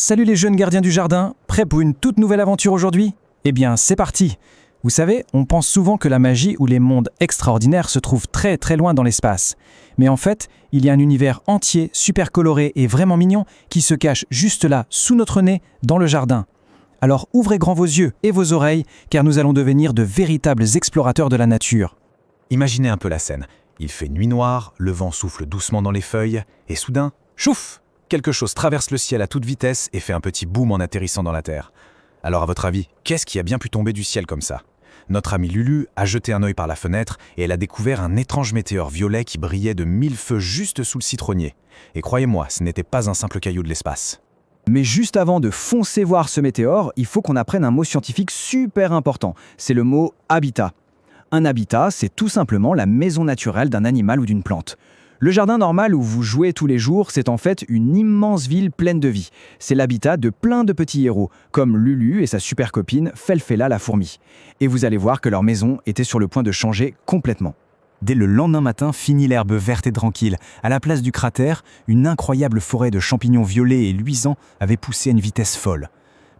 Salut les jeunes gardiens du jardin, prêts pour une toute nouvelle aventure aujourd'hui? Eh bien, c'est parti! Vous savez, on pense souvent que la magie ou les mondes extraordinaires se trouvent très très loin dans l'espace. Mais en fait, il y a un univers entier, super coloré et vraiment mignon qui se cache juste là, sous notre nez, dans le jardin. Alors ouvrez grand vos yeux et vos oreilles, car nous allons devenir de véritables explorateurs de la nature. Imaginez un peu la scène. Il fait nuit noire, le vent souffle doucement dans les feuilles, et soudain, chouf! Quelque chose traverse le ciel à toute vitesse et fait un petit boom en atterrissant dans la terre. Alors à votre avis, qu'est-ce qui a bien pu tomber du ciel comme ça? Notre amie Lulu a jeté un œil par la fenêtre et elle a découvert un étrange météore violet qui brillait de 1000 feux juste sous le citronnier. Et croyez-moi, ce n'était pas un simple caillou de l'espace. Mais juste avant de foncer voir ce météore, il faut qu'on apprenne un mot scientifique super important. C'est le mot habitat. Un habitat, c'est tout simplement la maison naturelle d'un animal ou d'une plante. Le jardin normal où vous jouez tous les jours, c'est en fait une immense ville pleine de vie. C'est l'habitat de plein de petits héros, comme Lulu et sa super copine Felfela la fourmi. Et vous allez voir que leur maison était sur le point de changer complètement. Dès le lendemain matin, finit l'herbe verte et tranquille. À la place du cratère, une incroyable forêt de champignons violets et luisants avait poussé à une vitesse folle.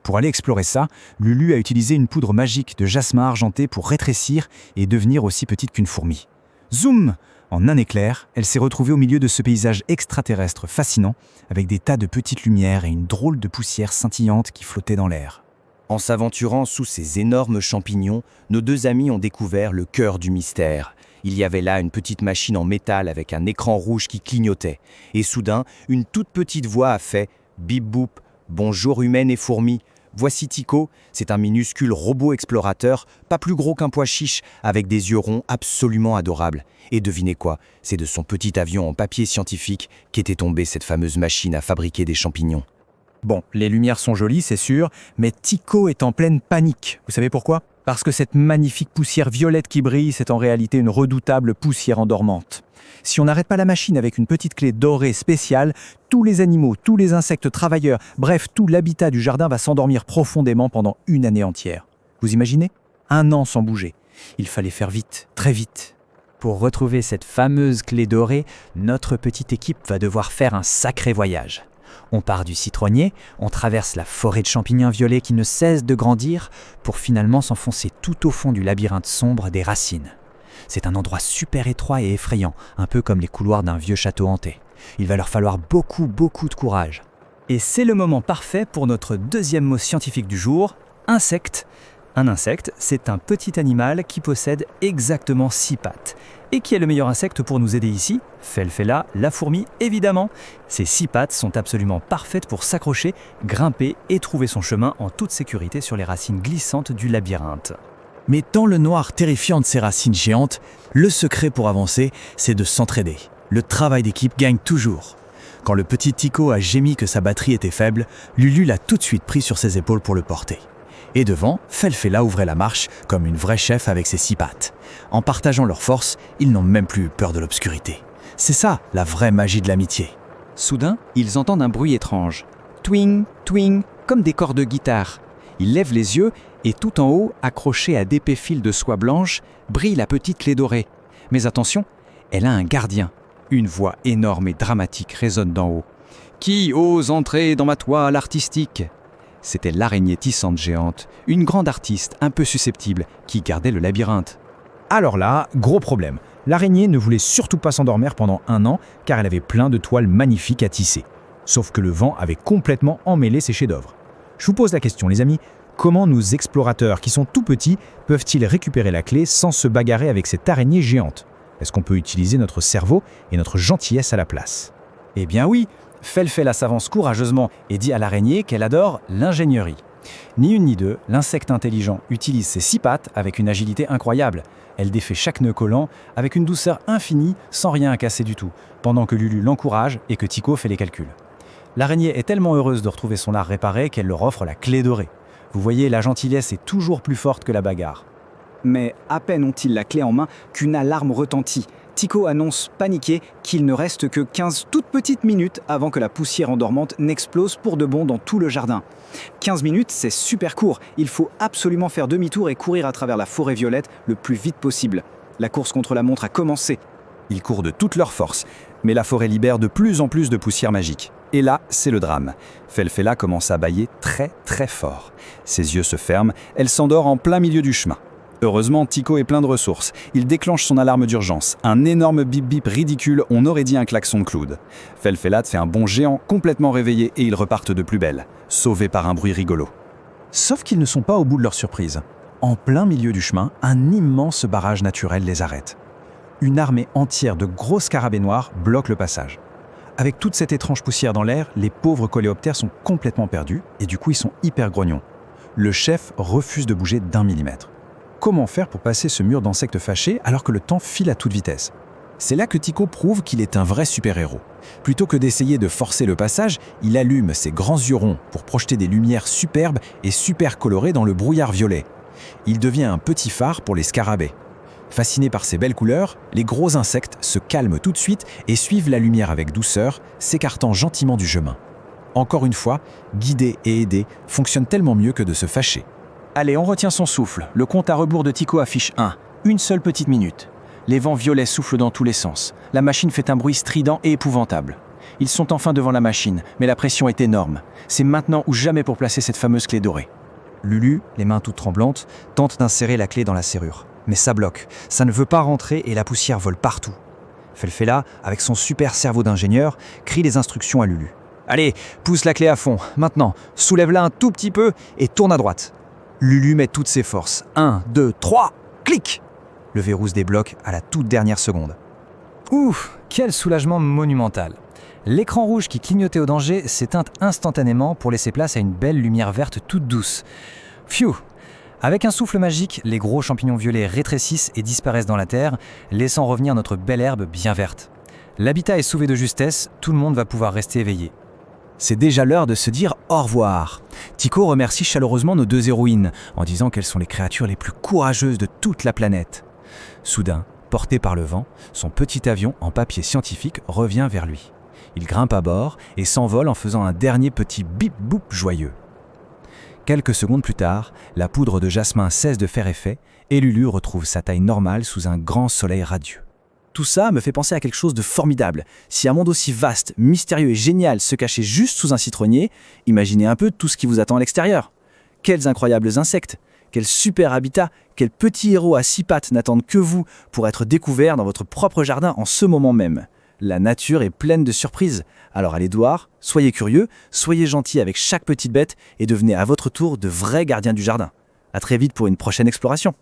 Pour aller explorer ça, Lulu a utilisé une poudre magique de jasmin argenté pour rétrécir et devenir aussi petite qu'une fourmi. Zoom! En un éclair, elle s'est retrouvée au milieu de ce paysage extraterrestre fascinant, avec des tas de petites lumières et une drôle de poussière scintillante qui flottait dans l'air. En s'aventurant sous ces énormes champignons, nos deux amis ont découvert le cœur du mystère. Il y avait là une petite machine en métal avec un écran rouge qui clignotait. Et soudain, une toute petite voix a fait « Bip boop, bonjour humaines et fourmis ». Voici Tico, c'est un minuscule robot explorateur, pas plus gros qu'un pois chiche, avec des yeux ronds absolument adorables. Et devinez quoi, c'est de son petit avion en papier scientifique qu'était tombée cette fameuse machine à fabriquer des champignons. Bon, les lumières sont jolies, c'est sûr, mais Tico est en pleine panique. Vous savez pourquoi? Parce que cette magnifique poussière violette qui brille, c'est en réalité une redoutable poussière endormante. Si on n'arrête pas la machine avec une petite clé dorée spéciale, tous les animaux, tous les insectes travailleurs, bref, tout l'habitat du jardin va s'endormir profondément pendant une année entière. Vous imaginez? 1 an sans bouger. Il fallait faire vite, très vite. Pour retrouver cette fameuse clé dorée, notre petite équipe va devoir faire un sacré voyage. On part du citronnier, on traverse la forêt de champignons violets qui ne cesse de grandir pour finalement s'enfoncer tout au fond du labyrinthe sombre des racines. C'est un endroit super étroit et effrayant, un peu comme les couloirs d'un vieux château hanté. Il va leur falloir beaucoup de courage. Et c'est le moment parfait pour notre deuxième mot scientifique du jour, insecte. Un insecte, c'est un petit animal qui possède exactement 6 pattes. Et qui est le meilleur insecte pour nous aider ici? Felfela, la fourmi, évidemment. Ces 6 pattes sont absolument parfaites pour s'accrocher, grimper et trouver son chemin en toute sécurité sur les racines glissantes du labyrinthe. Mais dans le noir terrifiant de ces racines géantes, le secret pour avancer, c'est de s'entraider. Le travail d'équipe gagne toujours. Quand le petit Tico a gémi que sa batterie était faible, Lulu l'a tout de suite pris sur ses épaules pour le porter. Et devant, Felfela ouvrait la marche comme une vraie chef avec ses 6 pattes. En partageant leurs forces, ils n'ont même plus peur de l'obscurité. C'est ça, la vraie magie de l'amitié. Soudain, ils entendent un bruit étrange. Twing, twing, comme des cordes de guitare. Ils lèvent les yeux et tout en haut, accrochée à d'épais fils de soie blanche, brille la petite clé dorée. Mais attention, elle a un gardien. Une voix énorme et dramatique résonne d'en haut. « Qui ose entrer dans ma toile artistique ?» C'était l'araignée tissante géante, une grande artiste un peu susceptible qui gardait le labyrinthe. Alors là, gros problème. L'araignée ne voulait surtout pas s'endormir pendant 1 an car elle avait plein de toiles magnifiques à tisser. Sauf que le vent avait complètement emmêlé ses chefs-d'œuvre. Je vous pose la question les amis, comment nos explorateurs qui sont tout petits peuvent-ils récupérer la clé sans se bagarrer avec cette araignée géante? Est-ce qu'on peut utiliser notre cerveau et notre gentillesse à la place? Eh bien oui, Felfela s'avance courageusement et dit à l'araignée qu'elle adore l'ingénierie. Ni une ni deux, l'insecte intelligent utilise ses 6 pattes avec une agilité incroyable. Elle défait chaque nœud collant avec une douceur infinie sans rien à casser du tout, pendant que Lulu l'encourage et que Tico fait les calculs. L'araignée est tellement heureuse de retrouver son art réparé qu'elle leur offre la clé dorée. Vous voyez, la gentillesse est toujours plus forte que la bagarre. Mais à peine ont-ils la clé en main qu'une alarme retentit. Tico annonce paniqué qu'il ne reste que 15 toutes petites minutes avant que la poussière endormante n'explose pour de bon dans tout le jardin. 15 minutes, c'est super court. Il faut absolument faire demi-tour et courir à travers la forêt violette le plus vite possible. La course contre la montre a commencé. Ils courent de toute leur force, mais la forêt libère de plus en plus de poussière magique. Et là, c'est le drame. Felfela commence à bâiller très très fort. Ses yeux se ferment, elle s'endort en plein milieu du chemin. Heureusement, Tycho est plein de ressources. Il déclenche son alarme d'urgence. Un énorme bip-bip ridicule, on aurait dit un klaxon de Cloud. Felfela fait un bond géant, complètement réveillé, et ils repartent de plus belle, sauvés par un bruit rigolo. Sauf qu'ils ne sont pas au bout de leur surprise. En plein milieu du chemin, un immense barrage naturel les arrête. Une armée entière de gros scarabées noirs bloque le passage. Avec toute cette étrange poussière dans l'air, les pauvres coléoptères sont complètement perdus et du coup ils sont hyper grognons. Le chef refuse de bouger d'1 millimètre. Comment faire pour passer ce mur d'insectes fâchés alors que le temps file à toute vitesse? C'est là que Tycho prouve qu'il est un vrai super-héros. Plutôt que d'essayer de forcer le passage, il allume ses grands yeux ronds pour projeter des lumières superbes et super colorées dans le brouillard violet. Il devient un petit phare pour les scarabées. Fascinés par ces belles couleurs, les gros insectes se calment tout de suite et suivent la lumière avec douceur, s'écartant gentiment du chemin. Encore une fois, guider et aider fonctionne tellement mieux que de se fâcher. Allez, on retient son souffle. Le compte à rebours de Tycho affiche 1. Une seule petite minute. Les vents violets soufflent dans tous les sens. La machine fait un bruit strident et épouvantable. Ils sont enfin devant la machine, mais la pression est énorme. C'est maintenant ou jamais pour placer cette fameuse clé dorée. Lulu, les mains toutes tremblantes, tente d'insérer la clé dans la serrure. Mais ça bloque, ça ne veut pas rentrer et la poussière vole partout. Felfela, avec son super cerveau d'ingénieur, crie les instructions à Lulu. Allez, pousse la clé à fond, maintenant, soulève-la un tout petit peu et tourne à droite. Lulu met toutes ses forces. 1, 2, 3, clic! Le verrou se débloque à la toute dernière seconde. Ouf, quel soulagement monumental! L'écran rouge qui clignotait au danger s'éteint instantanément pour laisser place à une belle lumière verte toute douce. Pfiou! Avec un souffle magique, les gros champignons violets rétrécissent et disparaissent dans la terre, laissant revenir notre belle herbe bien verte. L'habitat est sauvé de justesse, tout le monde va pouvoir rester éveillé. C'est déjà l'heure de se dire au revoir. Tycho remercie chaleureusement nos deux héroïnes, en disant qu'elles sont les créatures les plus courageuses de toute la planète. Soudain, porté par le vent, son petit avion en papier scientifique revient vers lui. Il grimpe à bord et s'envole en faisant un dernier petit bip-boop joyeux. Quelques secondes plus tard, la poudre de jasmin cesse de faire effet et Lulu retrouve sa taille normale sous un grand soleil radieux. Tout ça me fait penser à quelque chose de formidable. Si un monde aussi vaste, mystérieux et génial se cachait juste sous un citronnier, imaginez un peu tout ce qui vous attend à l'extérieur. Quels incroyables insectes, quel super habitat, quels petits héros à 6 pattes n'attendent que vous pour être découverts dans votre propre jardin en ce moment même. La nature est pleine de surprises, alors allez dehors, soyez curieux, soyez gentils avec chaque petite bête et devenez à votre tour de vrais gardiens du jardin. À très vite pour une prochaine exploration.